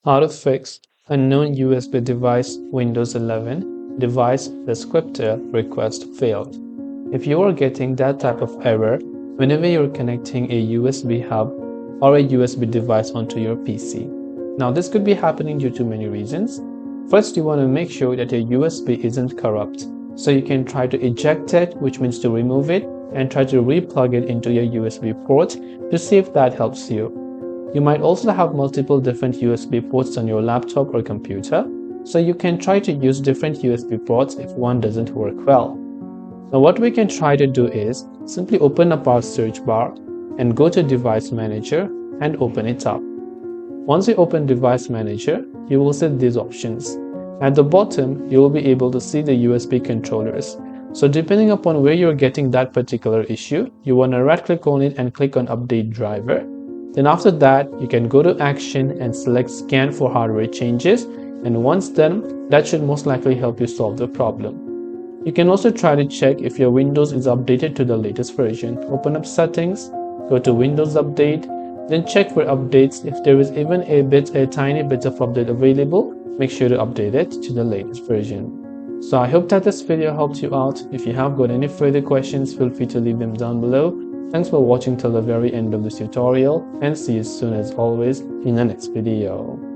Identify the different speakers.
Speaker 1: How to fix unknown USB device Windows 11 device descriptor request failed. If you are getting that type of error whenever you're connecting a USB hub or a USB device onto your PC. Now this could be happening due to many reasons. First, you want to make sure that your USB isn't corrupt. So you can try to eject it, which means to remove it, and try to re-plug it into your USB port to see if that helps you. You might also have multiple different USB ports on your laptop or computer, so you can try to use different USB ports if one doesn't work well. Now what we can try to do is simply open up our search bar and go to Device Manager and open it up. Once you open Device Manager, you will see these options. At the bottom, you will be able to see the USB controllers. So depending upon where you're getting that particular issue, you want to right click on it and click on Update Driver. Then after that, you can go to Action and select Scan for hardware changes, and once done, that should most likely help you solve the problem. You can also try to check if your Windows is updated to the latest version. Open up Settings, go to Windows Update, then check for updates. If there is even a tiny bit of update available, make sure to update it to the latest version. So I hope that this video helped you out. If you have got any further questions, feel free to leave them down below. Thanks for watching till the very end of this tutorial, and see you soon as always in the next video.